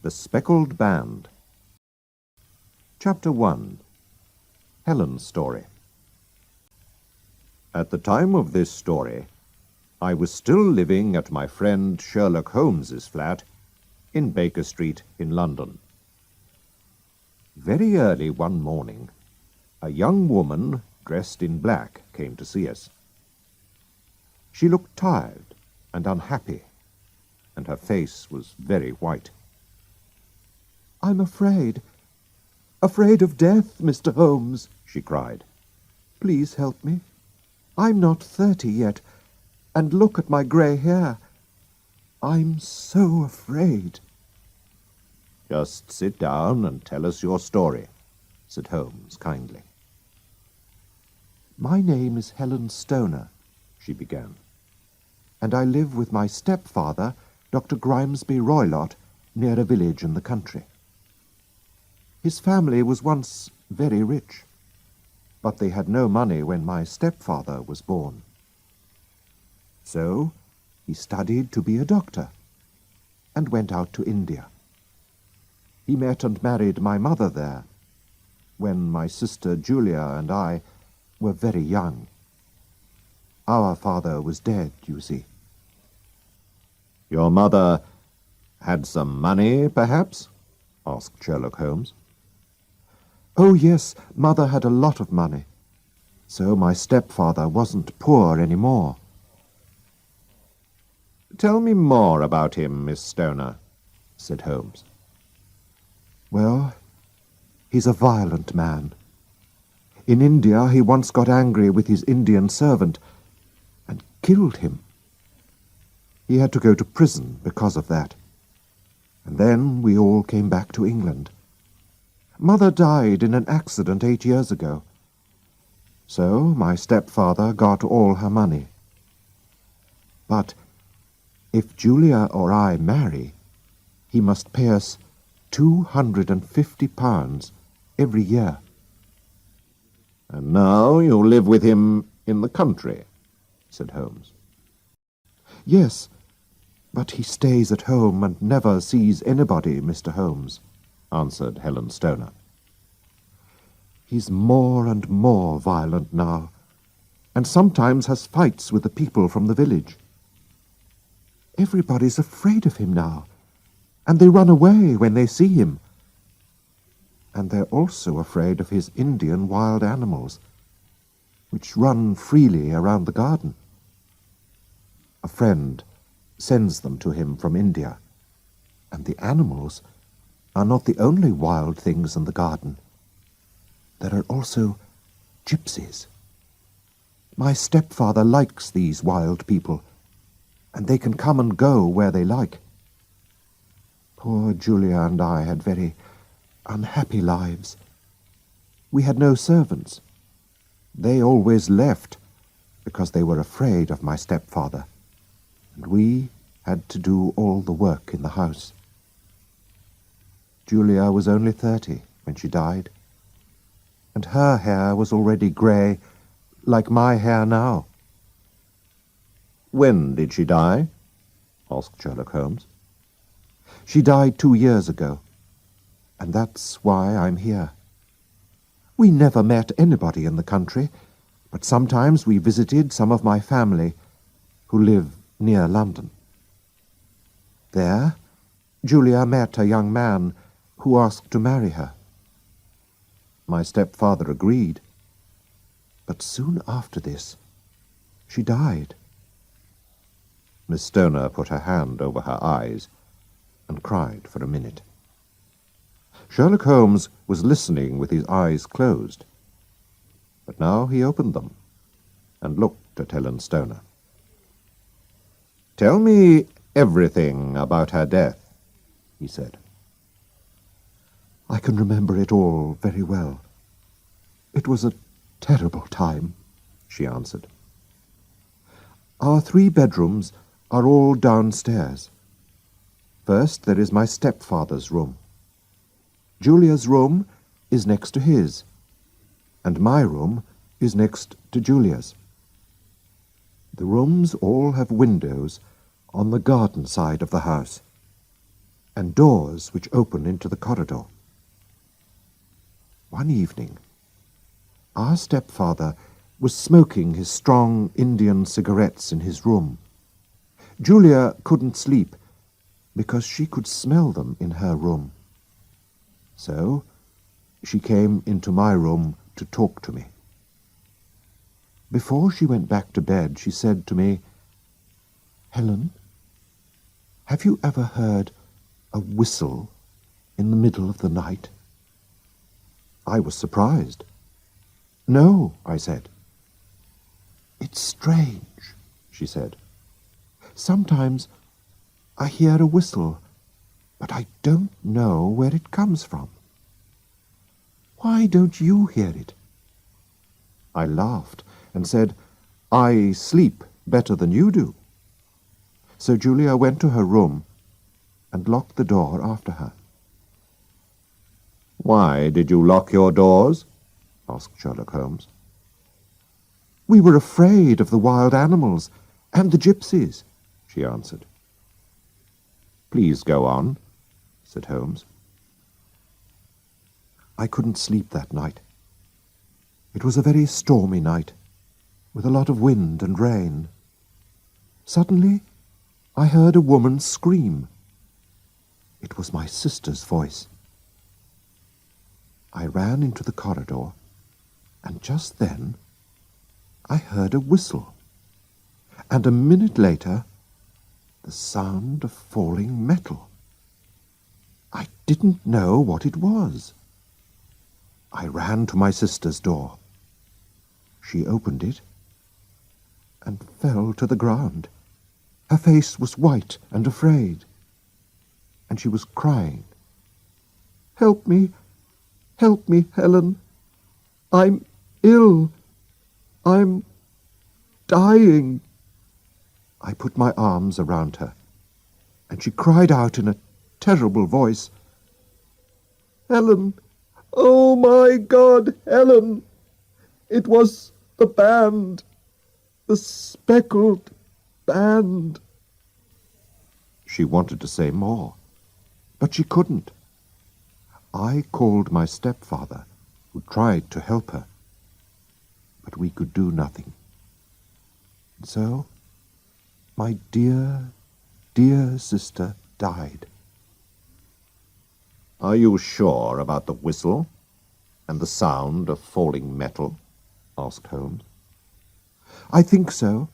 The Speckled Band. Chapter 1. Helen's Story. At the time of this story, I was still living at my friend Sherlock Holmes's flat in Baker Street in London. Very early one morning, a young woman dressed in black came to see us. She looked tired and unhappy, and her face was very white. "I'm afraid of death, Mr. Holmes," she cried. "Please help me. I'm not 30 yet, and look at my grey hair. I'm so afraid." "Just sit down and tell us your story," said Holmes kindly. "My name is Helen Stoner," she began, "and I live with my stepfather, Dr. Grimesby Roylott, near a village in the country. His family was once very rich, but they had no money when my stepfather was born. So he studied to be a doctor and went out to India. He met and married my mother there when my sister Julia and I were very young. Our father was dead, you see." "Your mother had some money, perhaps?" asked Sherlock Holmes. "Oh, yes, Mother had a lot of money. So my stepfather wasn't poor any more." "Tell me more about him, Miss Stoner," said Holmes. "Well, he's a violent man. In India he once got angry with his Indian servant and killed him. He had to go to prison because of that. And then we all came back to England. Mother died in an accident 8 years ago. So my stepfather got all her money. But if Julia or I marry, he must pay us £250 every year." "And now you live with him in the country," said Holmes. "Yes, but he stays at home and never sees anybody, Mr. Holmes," answered Helen Stoner. "He's more and more violent now, and sometimes has fights with the people from the village. Everybody's afraid of him now, and they run away when they see him. And they're also afraid of his Indian wild animals, which run freely around the garden. A friend sends them to him from India, and the animals are not the only wild things in the garden. There are also gypsies. My stepfather likes these wild people, and they can come and go where they like. Poor Julia and I had very unhappy lives. We had no servants. They always left because they were afraid of my stepfather, and we had to do all the work in the house. Julia was only 30 when she died, and her hair was already grey, like my hair now." "When did she die?" asked Sherlock Holmes. "She died 2 years ago, and that's why I'm here. We never met anybody in the country, but sometimes we visited some of my family who live near London. There, Julia met a young man who asked to marry her. My stepfather agreed, but soon after this, she died." Miss Stoner put her hand over her eyes and cried for a minute. Sherlock Holmes was listening with his eyes closed, but now he opened them and looked at Helen Stoner. "Tell me everything about her death," he said. "I can remember it all very well. It was a terrible time," she answered. "Our 3 bedrooms are all downstairs. First there is my stepfather's room. Julia's room is next to his, and my room is next to Julia's. The rooms all have windows on the garden side of the house, and doors which open into the corridor. One evening, our stepfather was smoking his strong Indian cigarettes in his room. Julia couldn't sleep because she could smell them in her room. So she came into my room to talk to me. Before she went back to bed, she said to me, "Helen, have you ever heard a whistle in the middle of the night?" I was surprised. "No," I said. "It's strange," she said. "Sometimes I hear a whistle, but I don't know where it comes from. Why don't you hear it?" I laughed and said, "I sleep better than you do." So Julia went to her room and locked the door after her. "Why did you lock your doors?" asked Sherlock Holmes. "We were afraid of the wild animals and the gypsies," she answered. "Please go on," said Holmes. I couldn't sleep that night. It was a very stormy night, with a lot of wind and rain. Suddenly, I heard a woman scream. It was my sister's voice. I ran into the corridor, and just then I heard a whistle, and a minute later the sound of falling metal. I didn't know what it was. I ran to my sister's door. She opened it and fell to the ground. Her face was white and afraid, and she was crying. Help me, Helen. I'm ill. I'm dying." I put my arms around her, and she cried out in a terrible voice, "Helen! Oh, my God, Helen! It was the band, the Speckled band." She wanted to say more, but she couldn't. I called my stepfather, who tried to help her, but we could do nothing. So my dear, dear sister died. "Are you sure about the whistle and the sound of falling metal?" asked Holmes. "I think so,"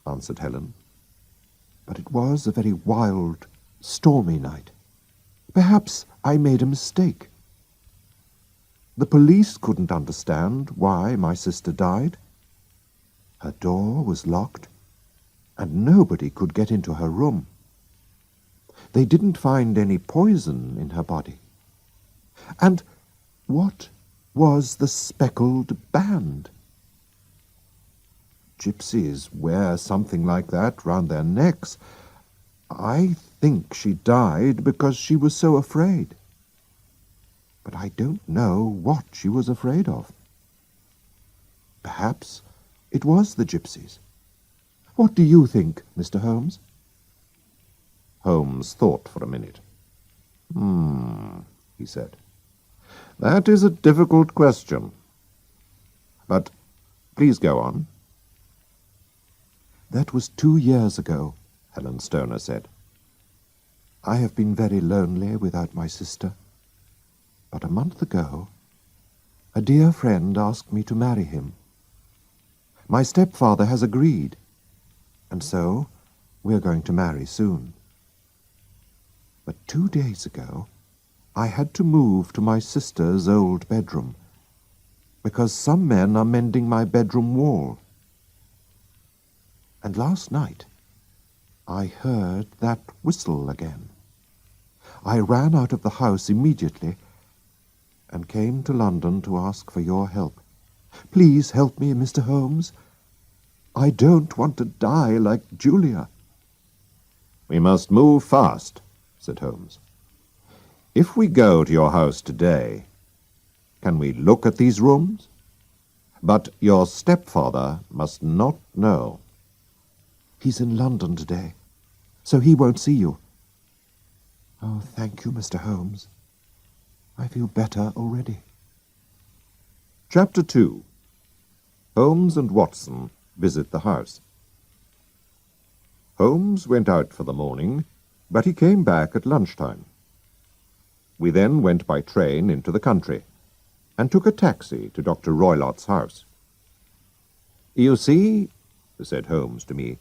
answered Helen. "But it was a very wild, stormy night. Perhaps I made a mistake. The police couldn't understand why my sister died. Her door was locked, and nobody could get into her room. They didn't find any poison in her body. And what was the Speckled band? Gypsies wear something like that round their necks. I think she died because she was so afraid. But I don't know what she was afraid of. Perhaps it was the gypsies. What do you think, Mr. Holmes?" Holmes thought for a minute. He said. "That is a difficult question. But please go on." "That was 2 years ago," Helen Stoner said. "I have been very lonely without my sister. But a month ago, a dear friend asked me to marry him. My stepfather has agreed, and so we're going to marry soon. But 2 days ago, I had to move to my sister's old bedroom, because some men are mending my bedroom wall. And last night, I heard that whistle again. I ran out of the house immediately and came to London to ask for your help. Please help me, Mr. Holmes. I don't want to die like Julia." "We must move fast," said Holmes. "If we go to your house today, can we look at these rooms? But your stepfather must not know." "He's in London today, so he won't see you." Oh, thank you, Mr. Holmes. I feel better already. Chapter 2. Holmes and Watson visit the house. Holmes went out for the morning, but he came back at lunchtime. We then went by train into the country and took a taxi to Dr. Roylott's house. "You see," said Holmes to me,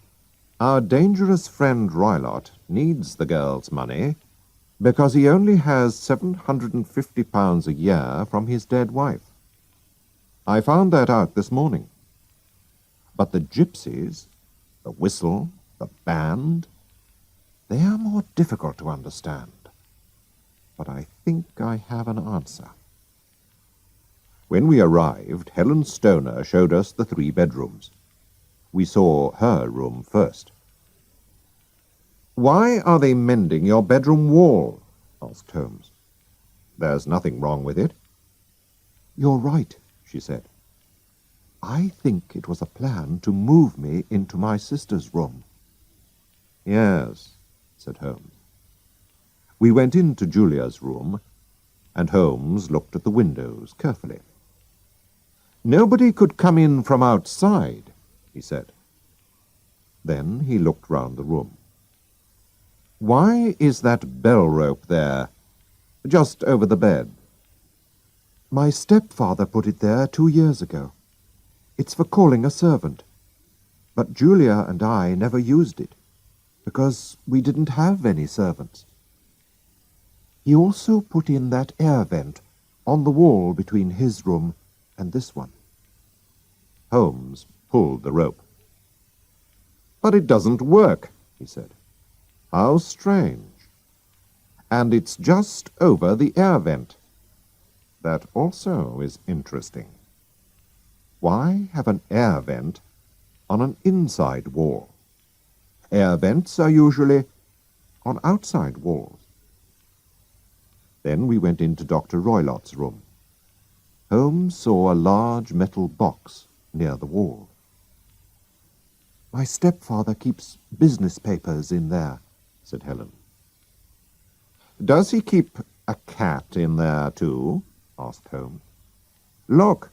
"our dangerous friend Roylott needs the girl's money because he only has £750 a year from his dead wife. I found that out this morning. But the gypsies, the whistle, the band, they are more difficult to understand. But I think I have an answer." When we arrived, Helen Stoner showed us the 3 bedrooms. We saw her room first. "Why are they mending your bedroom wall?" asked Holmes. "There's nothing wrong with it." You're right, she said. I think it was a plan to move me into my sister's room. "Yes," said Holmes. We went into Julia's room, and Holmes looked at the windows carefully. "Nobody could come in from outside," he said. Then he looked round the room. "Why is that bell rope there, just over the bed?" My stepfather put it there 2 years ago. It's for calling a servant. But Julia and I never used it, because we didn't have any servants. He also put in that air vent on the wall between his room and this one. Holmes pulled the rope. "But it doesn't work," he said. "How strange. And it's just over the air vent. That also is interesting. Why have an air vent on an inside wall? Air vents are usually on outside walls." Then we went into Dr. Roylott's room. Holmes saw a large metal box near the wall. My stepfather keeps business papers in there, said Helen. "Does he keep a cat in there, too?" asked Holmes. "Look."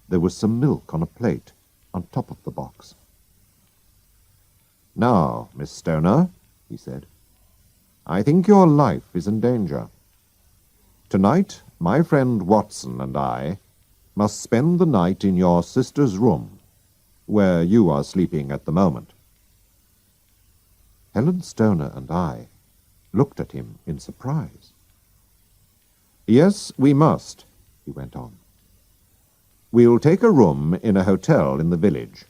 There was some milk on a plate on top of the box. "Now, Miss Stoner," he said, "I think your life is in danger. Tonight, my friend Watson and I must spend the night in your sister's room, where you are sleeping at the moment." Helen Stoner and I looked at him in surprise. "Yes, we must," he went on. "We'll take a room in a hotel in the village.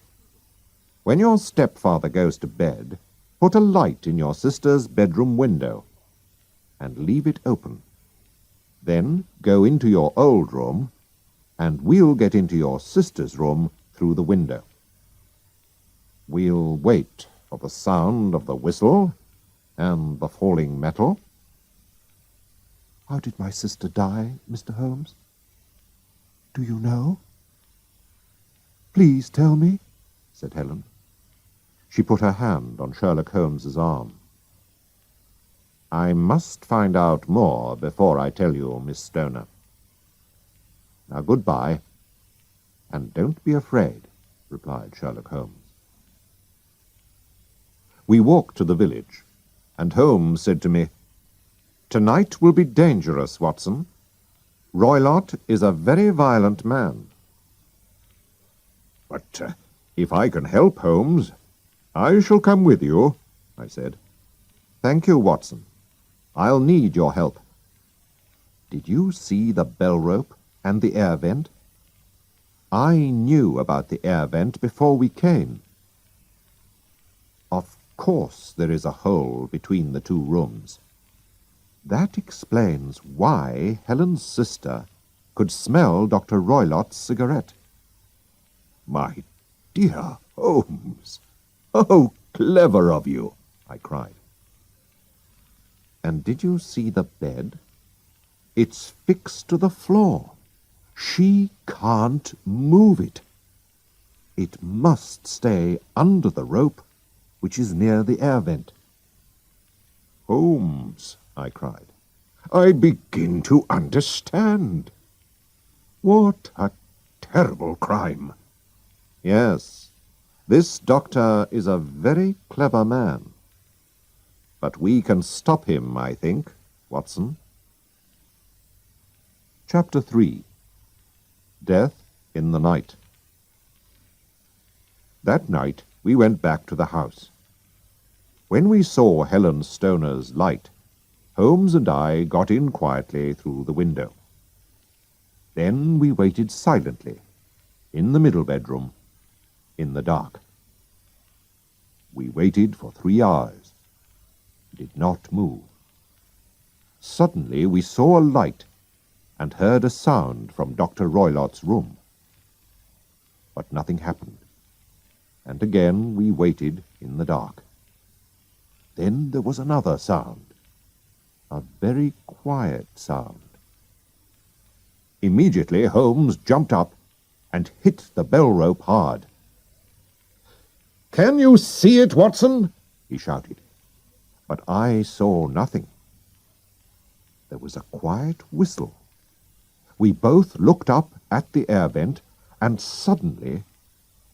When your stepfather goes to bed, put a light in your sister's bedroom window and leave it open. Then go into your old room, and we'll get into your sister's room through the window. We'll wait for the sound of the whistle and the falling metal." How did my sister die, Mr. Holmes? Do you know? Please tell me, said Helen. She put her hand on Sherlock Holmes's arm. "I must find out more before I tell you, Miss Stoner. Now, goodbye, and don't be afraid," replied Sherlock Holmes. We walked to the village, and Holmes said to me, "Tonight will be dangerous, Watson. Roylott is a very violent man." "But if I can help, Holmes, I shall come with you," I said. "Thank you, Watson. I'll need your help. Did you see the bell rope and the air vent? I knew about the air vent before we came. Of course there is a hole between the 2 rooms. That explains why Helen's sister could smell Dr. Roylott's cigarette." "My dear Holmes, how clever of you!" I cried. "And did you see the bed? It's fixed to the floor. She can't move it. It must stay under the rope, which is near the air vent." Holmes, I cried, I begin to understand. What a terrible crime. Yes, this doctor is a very clever man. But we can stop him, I think, Watson. Chapter 3. Death in the Night. That night we went back to the house. When we saw Helen Stoner's light, Holmes and I got in quietly through the window. Then we waited silently, in the middle bedroom, in the dark. We waited for 3 hours, did not move. Suddenly we saw a light and heard a sound from Dr. Roylott's room. But nothing happened, and again we waited in the dark. Then there was another sound, a very quiet sound. Immediately Holmes jumped up and hit the bell rope hard. "Can you see it, Watson?" he shouted. But I saw nothing. There was a quiet whistle. We both looked up at the air vent, and suddenly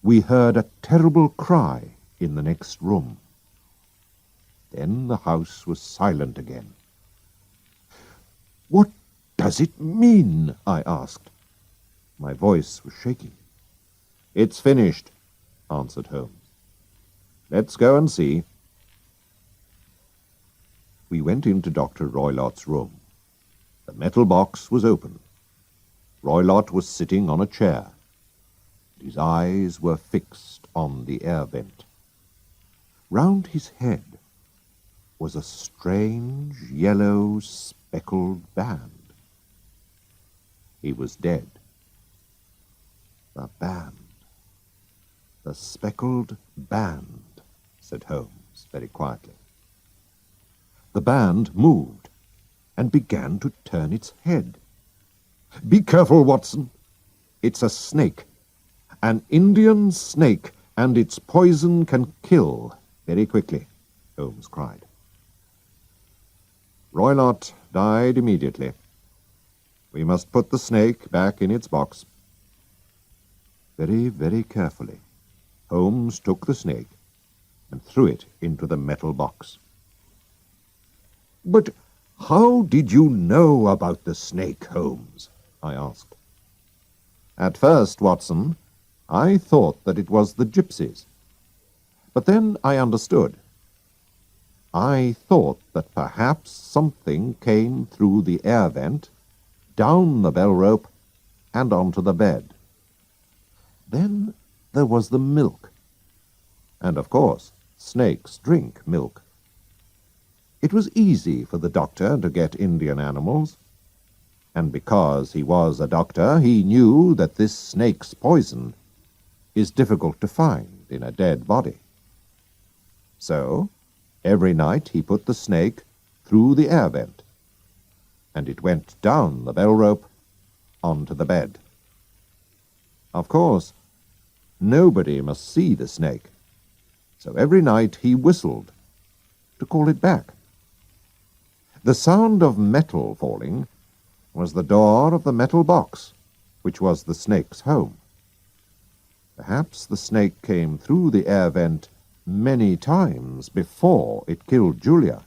we heard a terrible cry in the next room. Then the house was silent again. "What does it mean?" I asked. My voice was shaking. "It's finished," answered Holmes. "Let's go and see." We went into Dr. Roylott's room. The metal box was open. Roylott was sitting on a chair. His eyes were fixed on the air vent. Round his head was a strange yellow speckled band. He was dead. "The band, the speckled band," said Holmes very quietly. The band moved and began to turn its head. "Be careful, Watson. It's a snake, an Indian snake, and its poison can kill very quickly," Holmes cried. Roylott died immediately. We must put the snake back in its box. Very, very carefully, Holmes took the snake and threw it into the metal box. "But how did you know about the snake, Holmes?" I asked. "At first, Watson, I thought that it was the gypsies. But then I understood. I thought that perhaps something came through the air vent, down the bell rope, and onto the bed. Then there was the milk. And, of course, snakes drink milk. It was easy for the doctor to get Indian animals. And because he was a doctor, he knew that this snake's poison is difficult to find in a dead body. So, every night he put the snake through the air vent, and it went down the bell rope onto the bed. Of course, nobody must see the snake, so every night he whistled to call it back. The sound of metal falling was the door of the metal box, which was the snake's home. Perhaps the snake came through the air vent many times before it killed Julia.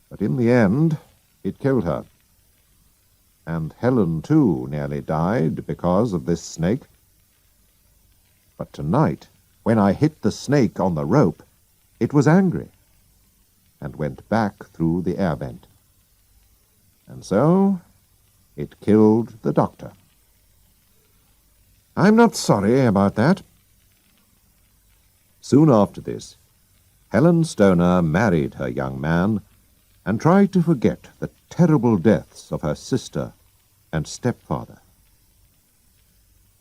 But in the end, it killed her. And Helen, too, nearly died because of this snake. But tonight, when I hit the snake on the rope, it was angry and went back through the air vent. And so it killed the doctor. I'm not sorry about that. Soon after this, Helen Stoner married her young man and tried to forget the terrible deaths of her sister and stepfather.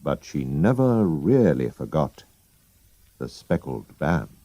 But she never really forgot the speckled band.